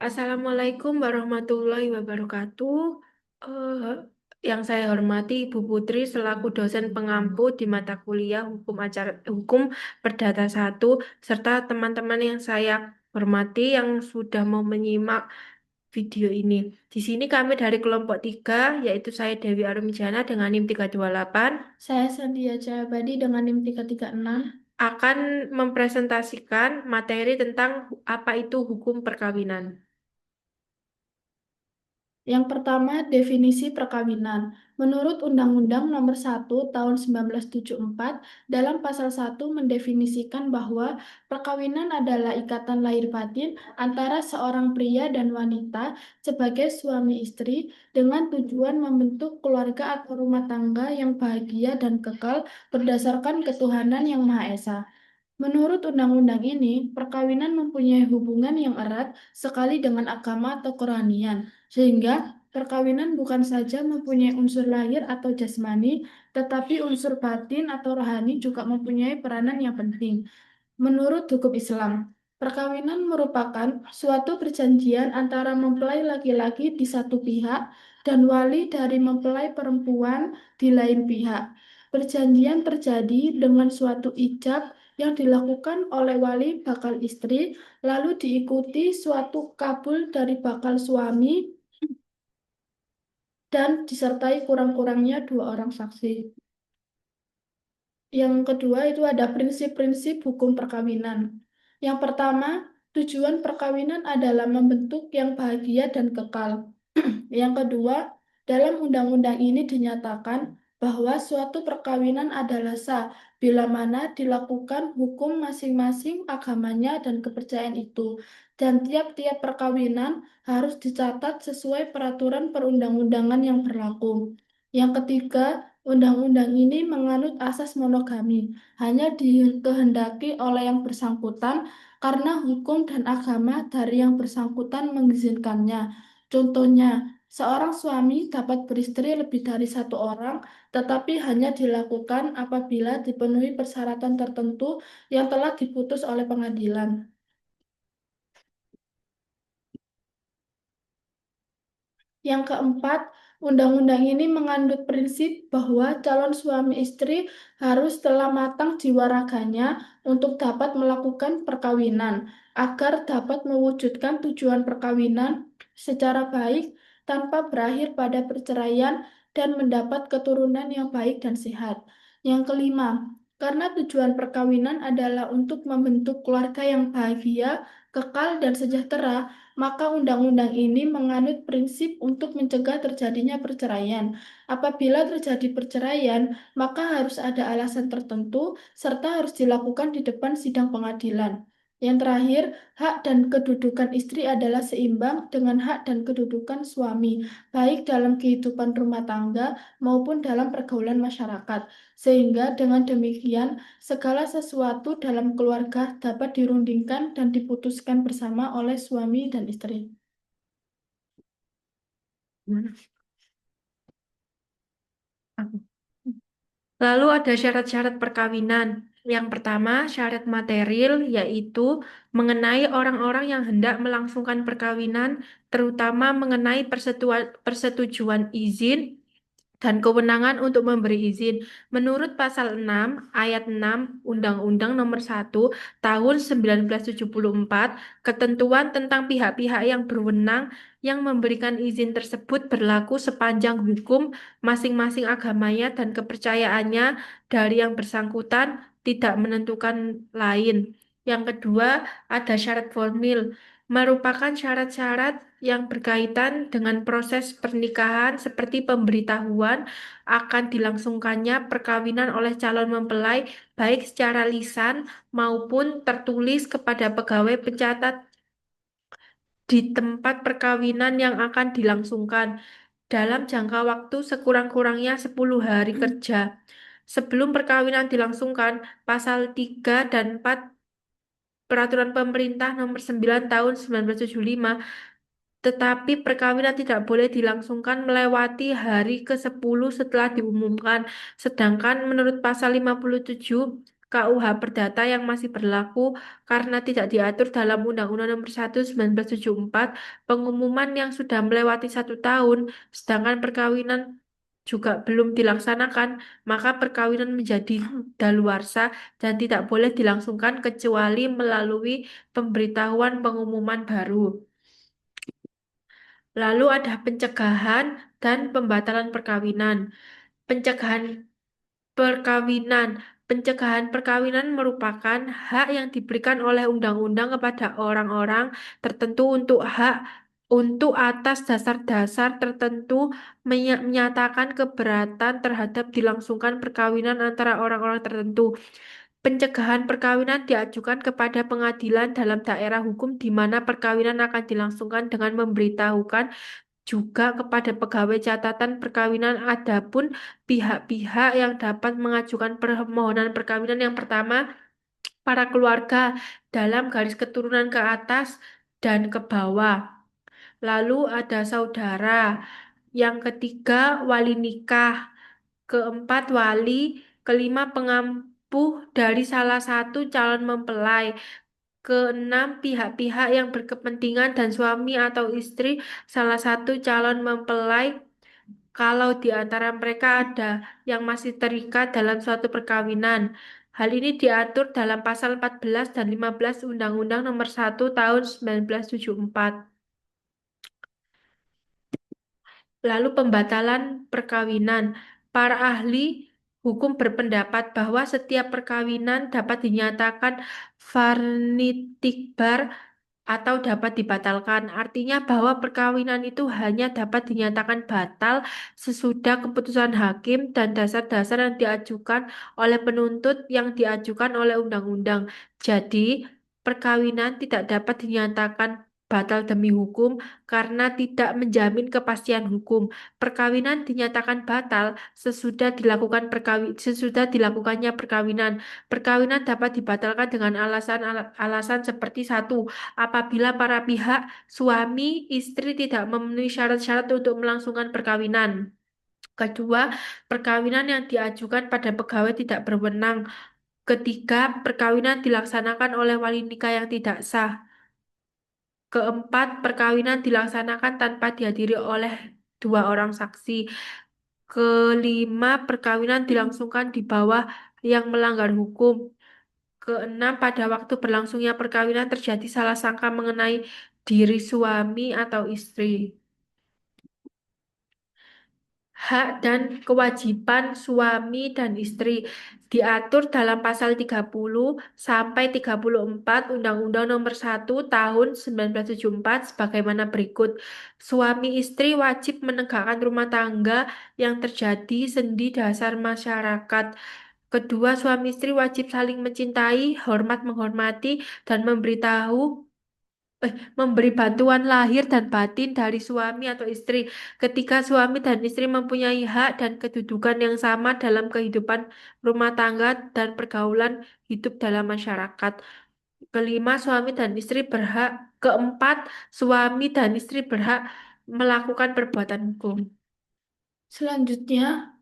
Assalamualaikum warahmatullahi wabarakatuh. Eh, yang saya hormati Ibu Putri selaku dosen pengampu di mata kuliah Hukum Perdata satu serta teman-teman yang saya hormati yang sudah mau menyimak video ini. Di sini kami dari kelompok 3, yaitu saya Dewi Arumijana dengan NIM 328 Saya Sandia Jayabadi dengan NIM 336. akan mempresentasikan materi tentang apa itu hukum perkawinan. Yang pertama, definisi perkawinan. Menurut Undang-Undang Nomor 1 Tahun 1974, dalam pasal 1 mendefinisikan bahwa perkawinan adalah ikatan lahir batin antara seorang pria dan wanita sebagai suami istri dengan tujuan membentuk keluarga atau rumah tangga yang bahagia dan kekal berdasarkan ketuhanan yang Maha Esa. Menurut undang-undang ini, perkawinan mempunyai hubungan yang erat sekali dengan agama atau kerohanian, sehingga perkawinan bukan saja mempunyai unsur lahir atau jasmani, tetapi unsur batin atau rohani juga mempunyai peranan yang penting. Menurut hukum Islam, perkawinan merupakan suatu perjanjian antara mempelai laki-laki di satu pihak dan wali dari mempelai perempuan di lain pihak. Perjanjian terjadi dengan suatu ijab yang dilakukan oleh wali bakal istri, lalu diikuti suatu kabul dari bakal suami dan disertai kurang-kurangnya dua orang saksi. Yang kedua itu ada prinsip-prinsip hukum perkawinan. Yang pertama, tujuan perkawinan adalah membentuk yang bahagia dan kekal. Yang kedua, dalam undang-undang ini dinyatakan bahwa suatu perkawinan adalah sah bila mana dilakukan hukum masing-masing agamanya dan kepercayaan itu. Dan tiap-tiap perkawinan harus dicatat sesuai peraturan perundang-undangan yang berlaku. Yang ketiga, undang-undang ini menganut asas monogami, hanya dikehendaki oleh yang bersangkutan karena hukum dan agama dari yang bersangkutan mengizinkannya. Contohnya, seorang suami dapat beristri lebih dari satu orang, tetapi hanya dilakukan apabila dipenuhi persyaratan tertentu yang telah diputus oleh pengadilan. Yang keempat, undang-undang ini mengandung prinsip bahwa calon suami istri harus telah matang jiwa raganya untuk dapat melakukan perkawinan, agar dapat mewujudkan tujuan perkawinan secara baik tanpa berakhir pada perceraian dan mendapat keturunan yang baik dan sehat. Yang kelima, karena tujuan perkawinan adalah untuk membentuk keluarga yang bahagia, kekal, dan sejahtera, maka undang-undang ini menganut prinsip untuk mencegah terjadinya perceraian. Apabila terjadi perceraian, maka harus ada alasan tertentu serta harus dilakukan di depan sidang pengadilan. Yang terakhir, hak dan kedudukan istri adalah seimbang dengan hak dan kedudukan suami, baik dalam kehidupan rumah tangga maupun dalam pergaulan masyarakat. Sehingga dengan demikian, segala sesuatu dalam keluarga dapat dirundingkan dan diputuskan bersama oleh suami dan istri. Lalu ada syarat-syarat perkawinan. Yang pertama, syarat material yaitu mengenai orang-orang yang hendak melangsungkan perkawinan, terutama mengenai persetujuan izin dan kewenangan untuk memberi izin. Menurut pasal 6 ayat 6 Undang-Undang Nomor 1 Tahun 1974, ketentuan tentang pihak-pihak yang berwenang yang memberikan izin tersebut berlaku sepanjang hukum masing-masing agamanya dan kepercayaannya dari yang bersangkutan tidak menentukan lain. Yang kedua, ada syarat formil, merupakan syarat-syarat yang berkaitan dengan proses pernikahan seperti pemberitahuan akan dilangsungkannya perkawinan oleh calon mempelai baik secara lisan maupun tertulis kepada pegawai pencatat di tempat perkawinan yang akan dilangsungkan dalam jangka waktu sekurang-kurangnya 10 hari kerja. Sebelum perkawinan dilangsungkan, pasal 3 dan 4 Peraturan Pemerintah Nomor 9 Tahun 1975, tetapi perkawinan tidak boleh dilangsungkan melewati hari ke-10 setelah diumumkan. Sedangkan menurut pasal 57 KUH Perdata yang masih berlaku karena tidak diatur dalam Undang-Undang Nomor 1 1974, pengumuman yang sudah melewati 1 tahun, sedangkan perkawinan juga belum dilaksanakan, maka perkawinan menjadi daluarsa dan tidak boleh dilangsungkan kecuali melalui pemberitahuan pengumuman baru. Lalu ada pencegahan dan pembatalan perkawinan. Pencegahan perkawinan. Pencegahan perkawinan merupakan hak yang diberikan oleh undang-undang kepada orang-orang tertentu untuk atas dasar-dasar tertentu menyatakan keberatan terhadap dilangsungkan perkawinan antara orang-orang tertentu. Pencegahan perkawinan diajukan kepada pengadilan dalam daerah hukum di mana perkawinan akan dilangsungkan dengan memberitahukan juga kepada pegawai catatan perkawinan. Adapun pihak-pihak yang dapat mengajukan permohonan perkawinan, yang pertama, para keluarga dalam garis keturunan ke atas dan ke bawah. Lalu ada saudara. Yang ketiga, wali nikah. Keempat, wali. Kelima, pengampuh dari salah satu calon mempelai. Keenam, pihak-pihak yang berkepentingan dan suami atau istri salah satu calon mempelai kalau di antara mereka ada yang masih terikat dalam suatu perkawinan. Hal ini diatur dalam pasal 14 dan 15 Undang-Undang Nomor 1 Tahun 1974. Lalu pembatalan perkawinan. Para ahli hukum berpendapat bahwa setiap perkawinan dapat dinyatakan varnitikbar atau dapat dibatalkan. Artinya bahwa perkawinan itu hanya dapat dinyatakan batal sesudah keputusan hakim dan dasar-dasar yang diajukan oleh penuntut yang diajukan oleh undang-undang. Jadi, perkawinan tidak dapat dinyatakan batal demi hukum karena tidak menjamin kepastian hukum. Perkawinan dinyatakan batal sesudah dilakukannya perkawinan. Perkawinan dapat dibatalkan dengan alasan seperti: satu, apabila para pihak suami istri tidak memenuhi syarat-syarat untuk melangsungkan perkawinan. Kedua, perkawinan yang diajukan pada pegawai tidak berwenang. Ketiga, perkawinan dilaksanakan oleh wali nikah yang tidak sah. Keempat, perkawinan dilaksanakan tanpa dihadiri oleh dua orang saksi. Kelima, perkawinan dilangsungkan di bawah yang melanggar hukum. Keenam, pada waktu berlangsungnya perkawinan terjadi salah sangka mengenai diri suami atau istri. Hak dan kewajiban suami dan istri diatur dalam pasal 30 sampai 34 Undang-Undang Nomor 1 Tahun 1974 sebagaimana berikut. Suami istri wajib menegakkan rumah tangga yang terjadi sendi dasar masyarakat. Kedua, suami istri wajib saling mencintai, hormat menghormati, dan memberi bantuan lahir dan batin dari suami atau istri. Ketika suami dan istri mempunyai hak dan kedudukan yang sama dalam kehidupan rumah tangga dan pergaulan hidup dalam masyarakat. Kelima, suami dan istri berhak. Keempat, suami dan istri berhak melakukan perbuatan hukum. Selanjutnya,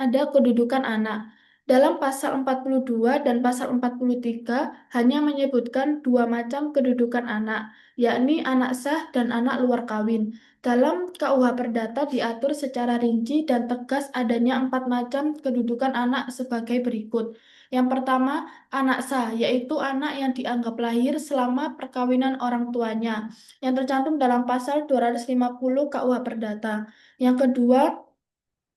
ada kedudukan anak. Dalam pasal 42 dan pasal 43 hanya menyebutkan dua macam kedudukan anak, yakni anak sah dan anak luar kawin. Dalam KUH Perdata diatur secara rinci dan tegas adanya empat macam kedudukan anak sebagai berikut. Yang pertama, anak sah, yaitu anak yang dianggap lahir selama perkawinan orang tuanya, yang tercantum dalam pasal 250 KUH Perdata. Yang kedua,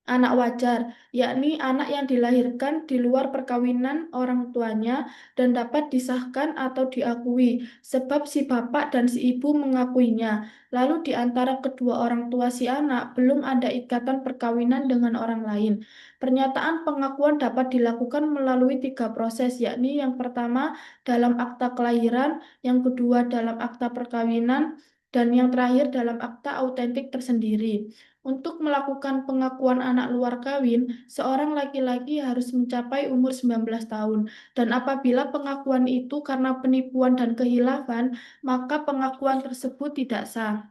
anak wajar, yakni anak yang dilahirkan di luar perkawinan orang tuanya dan dapat disahkan atau diakui, sebab si bapak dan si ibu mengakuinya. Lalu di antara kedua orang tua si anak belum ada ikatan perkawinan dengan orang lain. Pernyataan pengakuan dapat dilakukan melalui tiga proses, yakni yang pertama dalam akta kelahiran, yang kedua dalam akta perkawinan, dan yang terakhir dalam akta autentik tersendiri. Untuk melakukan pengakuan anak luar kawin, seorang laki-laki harus mencapai umur 19 tahun. Dan apabila pengakuan itu karena penipuan dan kehilafan, maka pengakuan tersebut tidak sah.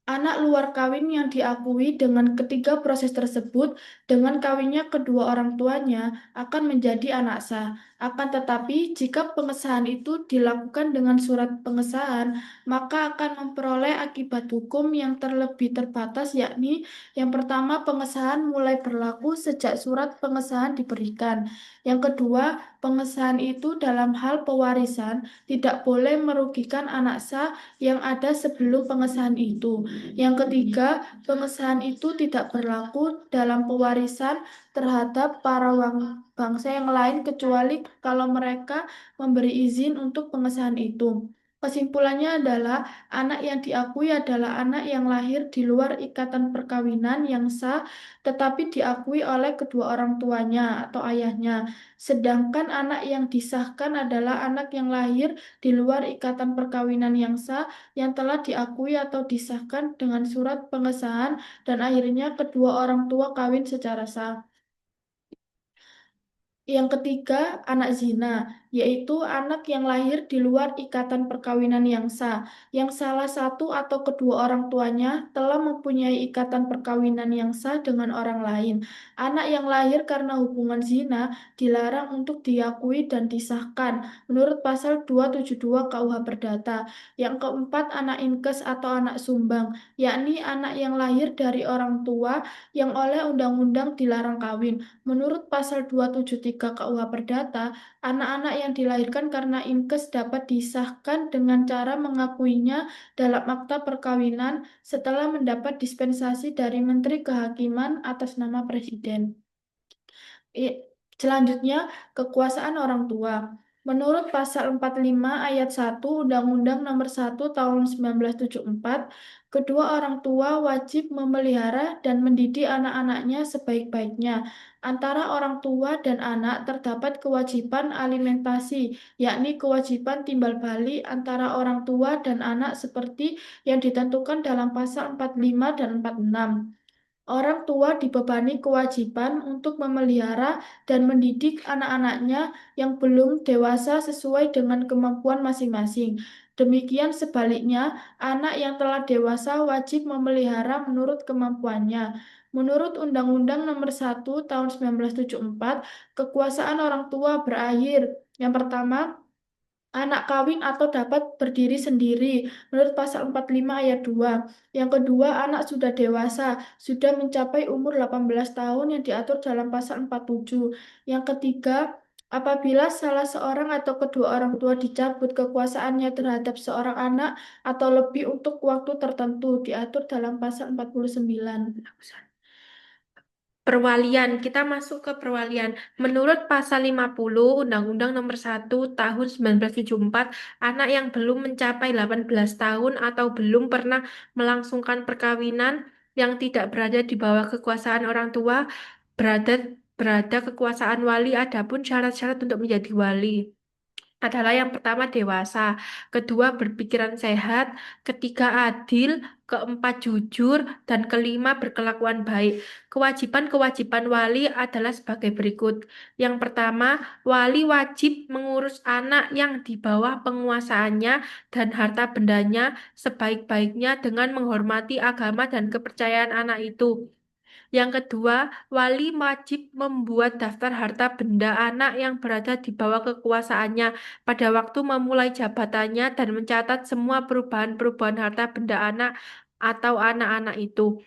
Anak luar kawin yang diakui dengan ketiga proses tersebut dengan kawinnya kedua orang tuanya akan menjadi anak sah. Akan tetapi, jika pengesahan itu dilakukan dengan surat pengesahan, maka akan memperoleh akibat hukum yang terlebih terbatas, yakni yang pertama, pengesahan mulai berlaku sejak surat pengesahan diberikan. Yang kedua, pengesahan itu dalam hal pewarisan tidak boleh merugikan anak sah yang ada sebelum pengesahan itu. Yang ketiga, pengesahan itu tidak berlaku dalam pewarisan terhadap para bangsa yang lain kecuali kalau mereka memberi izin untuk pengesahan itu. Kesimpulannya adalah anak yang diakui adalah anak yang lahir di luar ikatan perkawinan yang sah tetapi diakui oleh kedua orang tuanya atau ayahnya. Sedangkan anak yang disahkan adalah anak yang lahir di luar ikatan perkawinan yang sah yang telah diakui atau disahkan dengan surat pengesahan dan akhirnya kedua orang tua kawin secara sah. Yang ketiga, anak zina, yaitu anak yang lahir di luar ikatan perkawinan yang sah, yang salah satu atau kedua orang tuanya telah mempunyai ikatan perkawinan yang sah dengan orang lain. Anak yang lahir karena hubungan zina dilarang untuk diakui dan disahkan menurut pasal 272 KUH Perdata. Yang keempat, anak inkes atau anak sumbang, yakni anak yang lahir dari orang tua yang oleh undang-undang dilarang kawin. Menurut pasal 273 KUH Perdata, anak-anak yang dilahirkan karena inkes dapat disahkan dengan cara mengakuinya dalam akta perkawinan setelah mendapat dispensasi dari Menteri Kehakiman atas nama Presiden. I- Selanjutnya, kekuasaan orang tua. Menurut pasal 45 ayat 1 Undang-Undang Nomor 1 Tahun 1974, kedua orang tua wajib memelihara dan mendidik anak-anaknya sebaik-baiknya. Antara orang tua dan anak terdapat kewajiban alimentasi, yakni kewajiban timbal balik antara orang tua dan anak seperti yang ditentukan dalam pasal 45 dan 46. Orang tua dibebani kewajiban untuk memelihara dan mendidik anak-anaknya yang belum dewasa sesuai dengan kemampuan masing-masing. Demikian sebaliknya, anak yang telah dewasa wajib memelihara menurut kemampuannya. Menurut Undang-Undang Nomor 1 Tahun 1974, kekuasaan orang tua berakhir. Yang pertama, anak kawin atau dapat berdiri sendiri menurut pasal 45 ayat 2. Yang kedua, anak sudah dewasa, sudah mencapai umur 18 tahun yang diatur dalam pasal 47. Yang ketiga, apabila salah seorang atau kedua orang tua dicabut kekuasaannya terhadap seorang anak atau lebih untuk waktu tertentu diatur dalam pasal 49. Perwalian, kita masuk ke perwalian. Menurut pasal 50 Undang-Undang Nomor 1 Tahun 1974, anak yang belum mencapai 18 tahun atau belum pernah melangsungkan perkawinan yang tidak berada di bawah kekuasaan orang tua berada berada kekuasaan wali. Adapun syarat-syarat untuk menjadi wali adalah yang pertama dewasa, kedua berpikiran sehat, ketiga adil, keempat jujur, dan kelima berkelakuan baik. Kewajiban-kewajiban wali adalah sebagai berikut. Yang pertama, wali wajib mengurus anak yang di bawah penguasaannya dan harta bendanya sebaik-baiknya dengan menghormati agama dan kepercayaan anak itu. Yang kedua, wali wajib membuat daftar harta benda anak yang berada di bawah kekuasaannya pada waktu memulai jabatannya dan mencatat semua perubahan-perubahan harta benda anak atau anak-anak itu.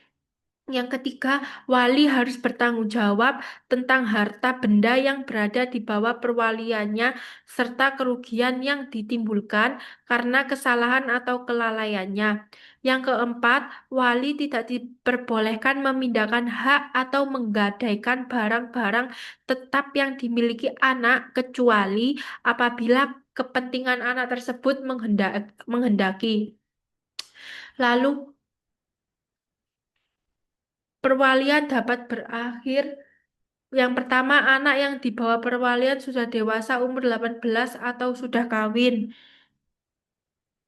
Yang ketiga, wali harus bertanggung jawab tentang harta benda yang berada di bawah perwaliannya serta kerugian yang ditimbulkan karena kesalahan atau kelalaiannya. Yang keempat, wali tidak diperbolehkan memindahkan hak atau menggadaikan barang-barang tetap yang dimiliki anak kecuali apabila kepentingan anak tersebut menghendaki. Lalu, perwalian dapat berakhir. Yang pertama, anak yang di bawah perwalian sudah dewasa umur 18 atau sudah kawin.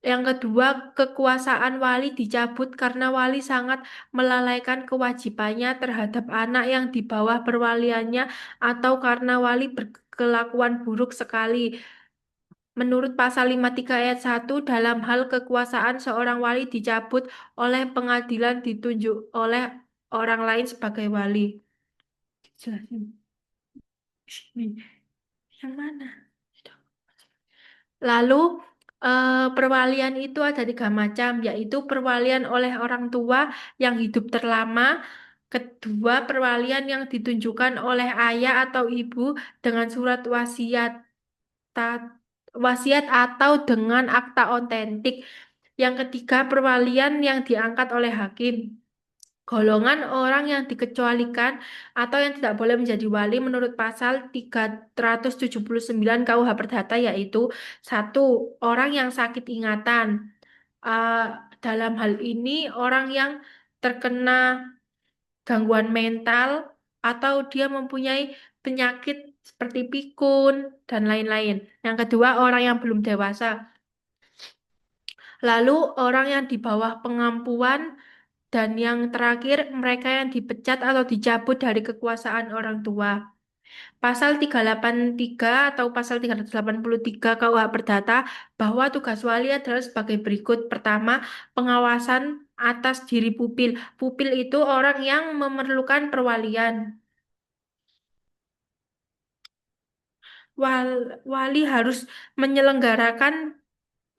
Yang kedua, kekuasaan wali dicabut karena wali sangat melalaikan kewajibannya terhadap anak yang di bawah perwaliannya atau karena wali berkelakuan buruk sekali. Menurut pasal 53 ayat 1, dalam hal kekuasaan seorang wali dicabut oleh pengadilan ditunjuk oleh orang lain sebagai wali. Jelasin. Sini. Yang mana? Lalu perwalian itu ada tiga macam, yaitu perwalian oleh orang tua yang hidup terlama, kedua perwalian yang ditunjukkan oleh ayah atau ibu dengan surat wasiat atau dengan akta otentik. Yang ketiga perwalian yang diangkat oleh hakim. Golongan orang yang dikecualikan atau yang tidak boleh menjadi wali menurut pasal 379 KUH Perdata yaitu satu, orang yang sakit ingatan. Eh, dalam hal ini orang yang terkena gangguan mental atau dia mempunyai penyakit seperti pikun dan lain-lain. Yang kedua, orang yang belum dewasa. Lalu orang yang di bawah pengampuan. Dan yang terakhir, mereka yang dipecat atau dicabut dari kekuasaan orang tua. Pasal 383 atau pasal 383 KUH Perdata bahwa tugas wali adalah sebagai berikut. Pertama, pengawasan atas diri pupil. Pupil itu orang yang memerlukan perwalian. Wali harus menyelenggarakan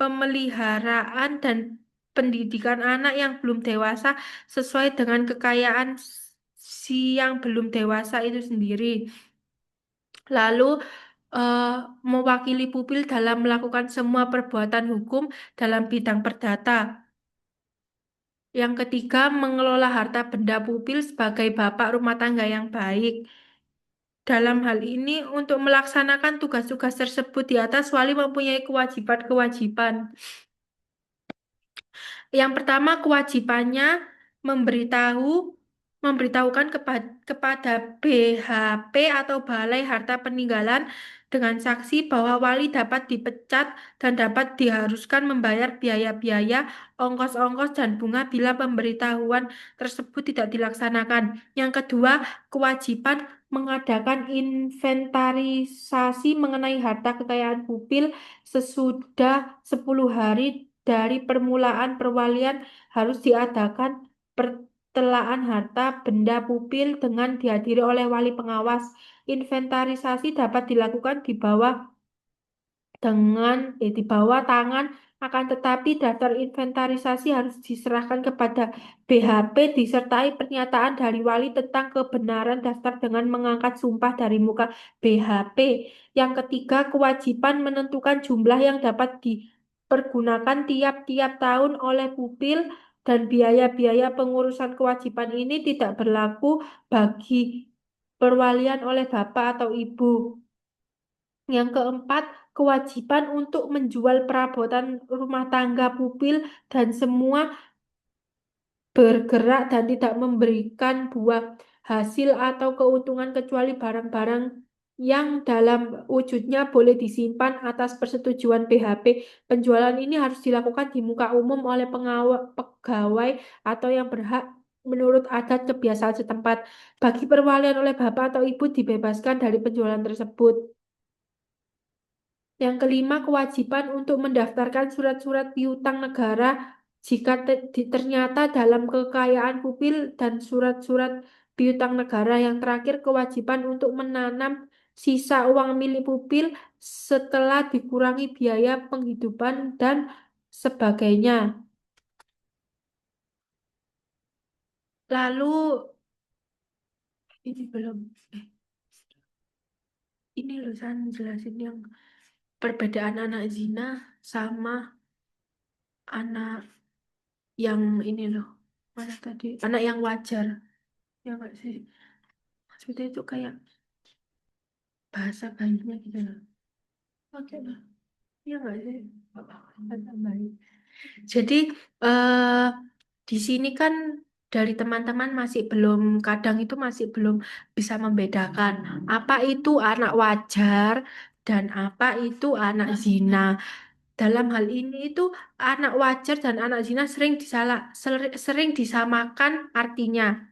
pemeliharaan dan pendidikan anak yang belum dewasa sesuai dengan kekayaan si yang belum dewasa itu sendiri. Lalu eh, mewakili pupil dalam melakukan semua perbuatan hukum dalam bidang perdata. Yang ketiga, mengelola harta benda pupil sebagai bapak rumah tangga yang baik. Dalam hal ini, untuk melaksanakan tugas-tugas tersebut di atas, wali mempunyai kewajiban-kewajiban. Yang pertama kewajibannya memberitahu memberitahukan kepada BHP atau Balai Harta Peninggalan dengan saksi bahwa wali dapat dipecat dan dapat diharuskan membayar biaya-biaya, ongkos-ongkos dan bunga bila pemberitahuan tersebut tidak dilaksanakan. Yang kedua, kewajiban mengadakan inventarisasi mengenai harta kekayaan pupil sesudah 10 hari dari permulaan perwalian harus diadakan pertelaan harta benda pupil dengan dihadiri oleh wali pengawas. Inventarisasi dapat dilakukan di bawah tangan akan tetapi daftar inventarisasi harus diserahkan kepada BHP disertai pernyataan dari wali tentang kebenaran daftar dengan mengangkat sumpah dari muka BHP. Yang ketiga, kewajiban menentukan jumlah yang dapat dipergunakan tiap-tiap tahun oleh pupil dan biaya-biaya pengurusan kewajiban ini tidak berlaku bagi perwalian oleh bapak atau ibu. Yang keempat, kewajiban untuk menjual perabotan rumah tangga pupil dan semua bergerak dan tidak memberikan buah hasil atau keuntungan kecuali barang-barang yang dalam wujudnya boleh disimpan atas persetujuan BHP. Penjualan ini harus dilakukan di muka umum oleh pegawai atau yang berhak menurut adat kebiasaan setempat. Bagi perwalian oleh bapak atau ibu dibebaskan dari penjualan tersebut. Yang kelima, kewajiban untuk mendaftarkan surat-surat piutang negara jika ternyata dalam kekayaan pupil dan surat-surat piutang negara. Yang terakhir, kewajiban untuk menanam sisa uang milik pupil setelah dikurangi biaya penghidupan dan sebagainya. Lalu, ini belum, eh, ini loh saya jelasin yang perbedaan anak zina sama anak yang ini loh. Mana tadi? Anak yang wajar. Ya nggak sih? Maksudnya itu kayak bahasa bayinya gitu loh. Oke lah. Ya nggak sih? Bahasa bayi. Jadi eh di sini kan dari teman-teman masih belum, kadang itu masih belum bisa membedakan apa itu anak wajar dan apa itu anak zina. Dalam hal ini itu anak wajar dan anak zina sering disamakan artinya.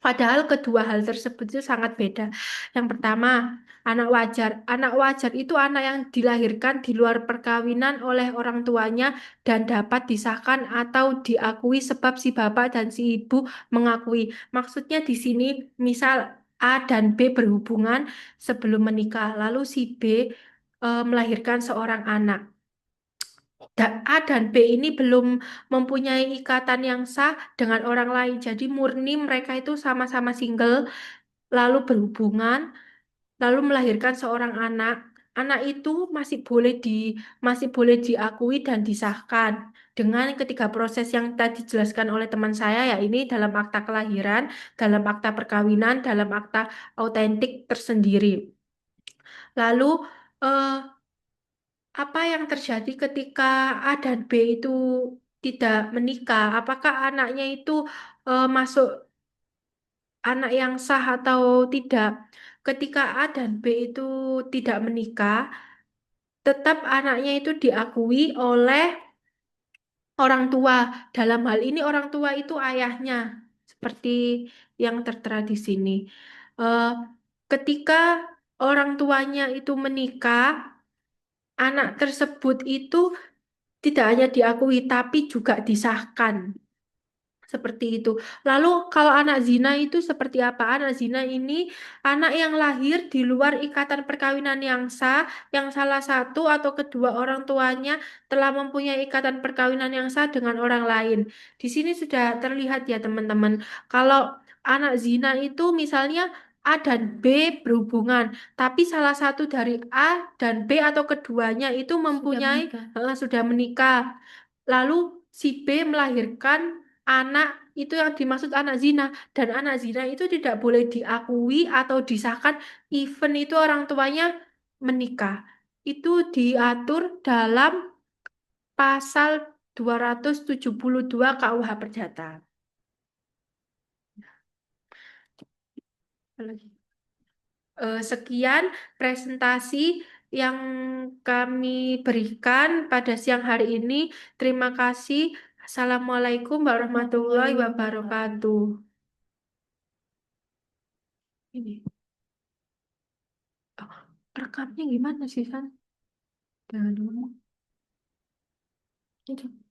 Padahal kedua hal tersebut itu sangat beda. Yang pertama, Anak wajar. Anak wajar itu anak yang dilahirkan di luar perkawinan oleh orang tuanya dan dapat disahkan atau diakui sebab si bapak dan si ibu mengakui. Maksudnya di sini misal A dan B berhubungan sebelum menikah, lalu si B melahirkan seorang anak. A dan B ini belum mempunyai ikatan yang sah dengan orang lain. Jadi murni mereka itu sama-sama single, lalu berhubungan, lalu melahirkan seorang anak. Anak itu masih boleh diakui dan disahkan dengan ketiga proses yang tadi dijelaskan oleh teman saya, ya ini dalam akta kelahiran, dalam akta perkawinan, dalam akta autentik tersendiri. Lalu eh, apa yang terjadi ketika A dan B itu tidak menikah? Apakah anaknya itu masuk anak yang sah atau tidak? Ketika A dan B itu tidak menikah, tetap anaknya itu diakui oleh orang tua. Dalam hal ini orang tua itu ayahnya, seperti yang tertera di sini. Eh, ketika orang tuanya itu menikah, anak tersebut itu tidak hanya diakui tapi juga disahkan. Seperti itu. Lalu kalau anak zina itu seperti apa? Anak zina ini anak yang lahir di luar ikatan perkawinan yang sah, yang salah satu atau kedua orang tuanya telah mempunyai ikatan perkawinan yang sah dengan orang lain. Di sini sudah terlihat ya teman-teman. Kalau anak zina itu misalnya A dan B berhubungan, tapi salah satu dari A dan B atau keduanya itu Sudah mempunyai menikah. sudah menikah. Lalu si B melahirkan anak itu yang dimaksud anak zina dan anak zina itu tidak boleh diakui atau disahkan even itu orang tuanya menikah. Itu diatur dalam pasal 272 KUH Perdata. Sekian presentasi yang kami berikan pada siang hari ini. Terima kasih. Assalamualaikum warahmatullahi Warahmatullahi wabarakatuh. wabarakatuh. Ini, oh, rekamnya gimana sih, San? Jangan dulu. Itu.